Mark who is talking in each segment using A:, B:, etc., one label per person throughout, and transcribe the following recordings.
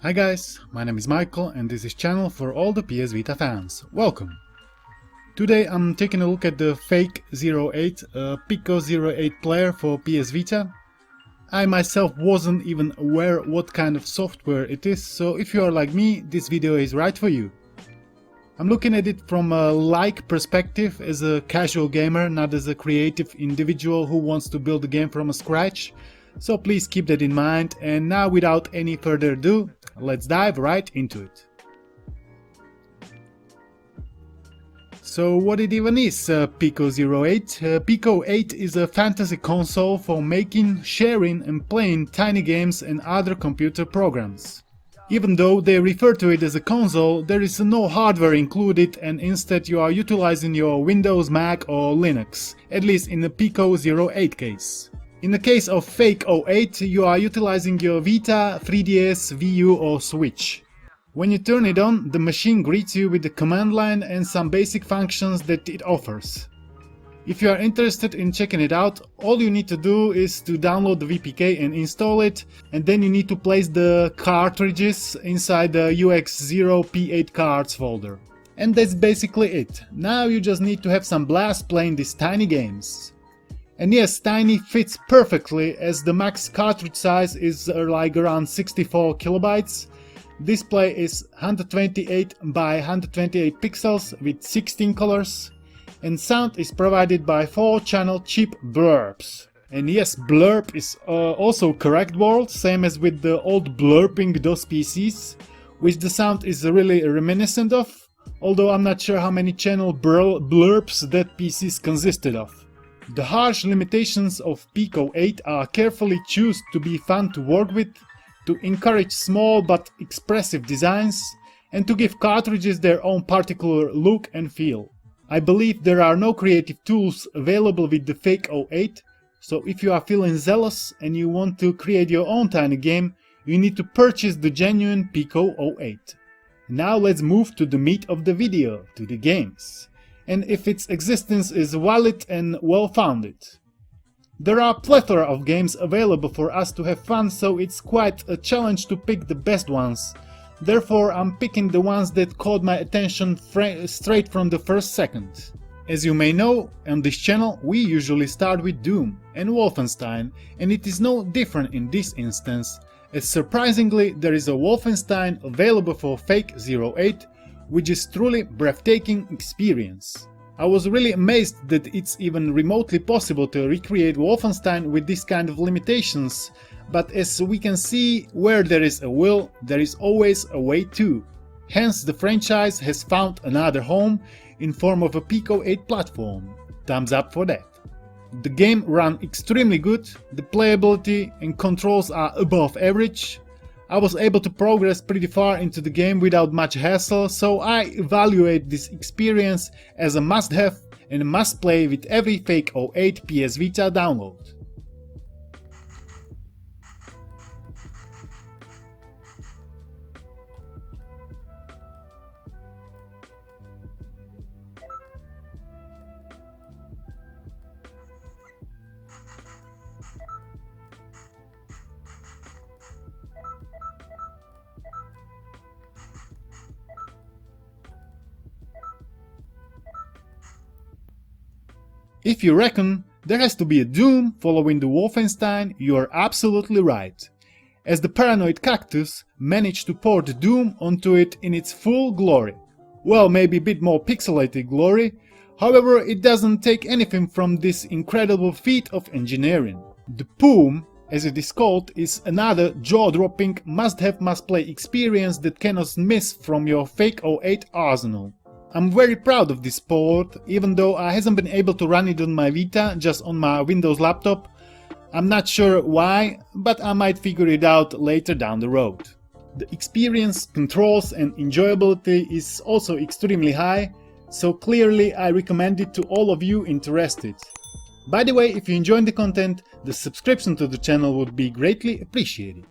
A: Hi guys, my name is Michael and this is channel for all the PS Vita fans. Welcome! Today I'm taking a look at the fake 08, Pico 08 player for PS Vita. I myself wasn't even aware what kind of software it is, so if you are like me, this video is right for you. I'm looking at it from a like perspective as a casual gamer, not as a creative individual who wants to build a game from scratch. So please keep that in mind, and now without any further ado, let's dive right into it. So what it even is Pico 08? Pico 8 is a fantasy console for making, sharing and playing tiny games and other computer programs. Even though they refer to it as a console, there is no hardware included and instead you are utilizing your Windows, Mac or Linux, at least in the Pico 08 case. In the case of fake 08, you are utilizing your Vita, 3DS, Wii U or Switch. When you turn it on, the machine greets you with the command line and some basic functions that it offers. If you are interested in checking it out, all you need to do is to download the VPK and install it, and then you need to place the cartridges inside the xzero P8 cards folder. And that's basically it. Now you just need to have some blast playing these tiny games. And yes, tiny fits perfectly as the max cartridge size is like around 64 kilobytes. Display is 128 by 128 pixels with 16 colors. And sound is provided by 4-channel cheap blurbs. And yes, blurb is also correct word, same as with the old blurping DOS PCs, which the sound is really reminiscent of, although I'm not sure how many channel blurbs that PCs consisted of. The harsh limitations of Pico 8 are carefully chosen to be fun to work with, to encourage small but expressive designs, and to give cartridges their own particular look and feel. I believe there are no creative tools available with the fake 08, so if you are feeling zealous and you want to create your own tiny game, you need to purchase the genuine Pico 08. Now let's move to the meat of the video, to the games, and if its existence is valid and well-founded. There are a plethora of games available for us to have fun, so it's quite a challenge to pick the best ones. Therefore, I'm picking the ones that caught my attention straight from the first second. As you may know, on this channel we usually start with Doom and Wolfenstein, and it is no different in this instance, as surprisingly there is a Wolfenstein available for fake 08, which is truly breathtaking experience. I was really amazed that it's even remotely possible to recreate Wolfenstein with this kind of limitations, but as we can see, where there is a will, there is always a way too. Hence the franchise has found another home in form of a Pico 8 platform. Thumbs up for that. The game ran extremely good, the playability and controls are above average. I was able to progress pretty far into the game without much hassle, so I evaluate this experience as a must-have and a must-play with every fake 08 PS Vita download. If you reckon there has to be a Doom following the Wolfenstein, you are absolutely right, as the paranoid cactus managed to port Doom onto it in its full glory. Well, maybe a bit more pixelated glory, however it doesn't take anything from this incredible feat of engineering. The Poom, as it is called, is another jaw-dropping must-have must-play experience that cannot miss from your fake 08 arsenal. I'm very proud of this port, even though I hasn't been able to run it on my Vita, just on my Windows laptop. I'm not sure why, but I might figure it out later down the road. The experience, controls and enjoyability is also extremely high, so clearly I recommend it to all of you interested. By the way, if you enjoyed the content, the subscription to the channel would be greatly appreciated.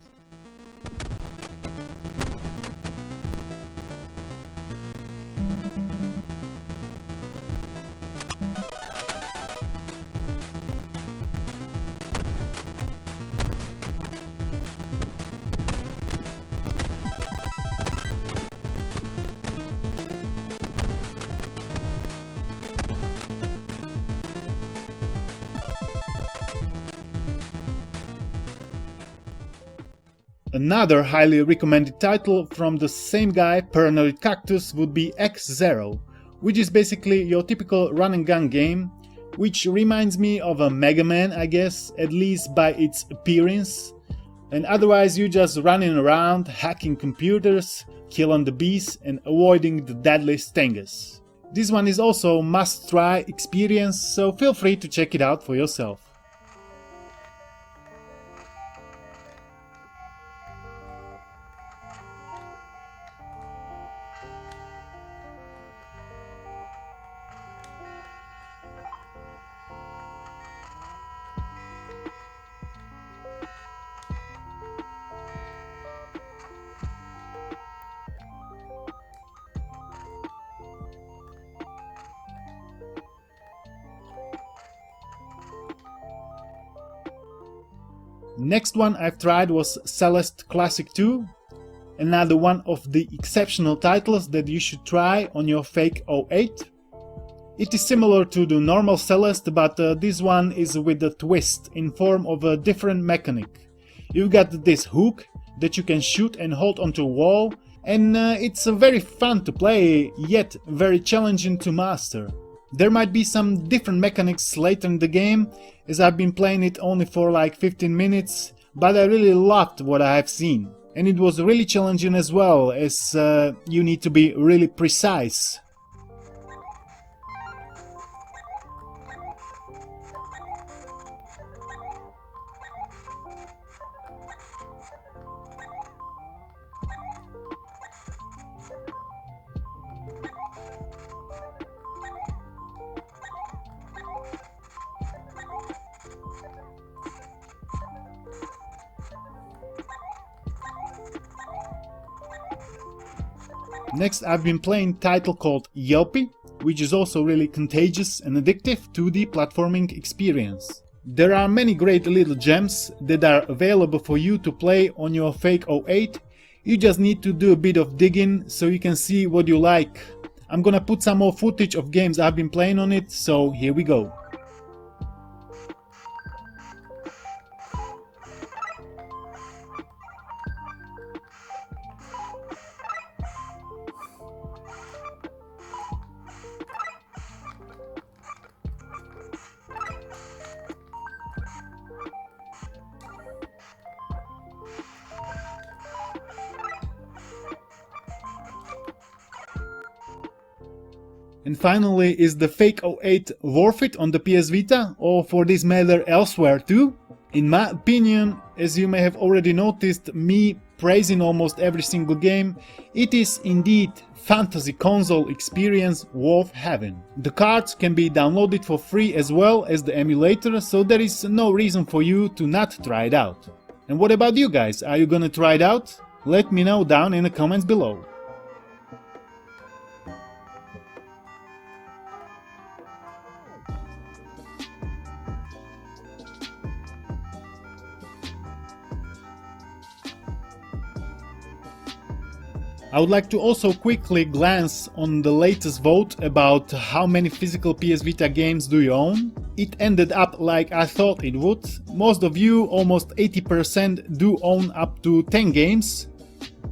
A: Another highly recommended title from the same guy, Paranoid Cactus, would be xzero, which is basically your typical run and gun game, which reminds me of a Mega Man, I guess, at least by its appearance. And otherwise you just running around, hacking computers, killing the bees and avoiding the deadly stingers. This one is also a must-try experience, so feel free to check it out for yourself. Next one I've tried was Celeste Classic 2, another one of the exceptional titles that you should try on your fake 08. It is similar to the normal Celeste, but this one is with a twist in form of a different mechanic. You've got this hook that you can shoot and hold onto a wall, and it's very fun to play, yet very challenging to master. There might be some different mechanics later in the game, as I've been playing it only for like 15 minutes, but I really loved what I have seen. And it was really challenging as well, as you need to be really precise. Next I've been playing a title called Jelpi, which is also really contagious and addictive to the platforming experience. There are many great little gems that are available for you to play on your fake 08, you just need to do a bit of digging so you can see what you like. I'm gonna put some more footage of games I've been playing on it, so here we go. And finally, is the fake 08 worth it on the PS Vita, or for this matter elsewhere too? In my opinion, as you may have already noticed me praising almost every single game, it is indeed fantasy console experience worth having. The cards can be downloaded for free as well as the emulator, so there is no reason for you to not try it out. And what about you guys? Are you gonna try it out? Let me know down in the comments below. I would like to also quickly glance on the latest vote about how many physical PS Vita games do you own. It ended up like I thought it would. Most of you, almost 80%, do own up to 10 games.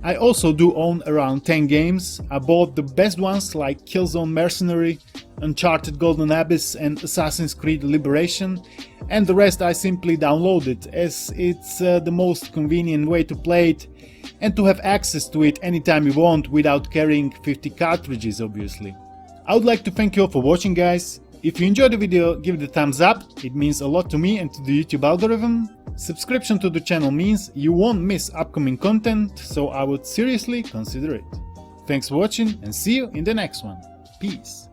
A: I also do own around 10 games. I bought the best ones like Killzone Mercenary, Uncharted Golden Abyss and Assassin's Creed Liberation, and the rest I simply downloaded as it's the most convenient way to play it and to have access to it anytime you want without carrying 50 cartridges obviously. I would like to thank you all for watching, guys. If you enjoyed the video, give it a thumbs up, it means a lot to me and to the YouTube algorithm. Subscription to the channel means you won't miss upcoming content, so I would seriously consider it. Thanks for watching and see you in the next one. Peace.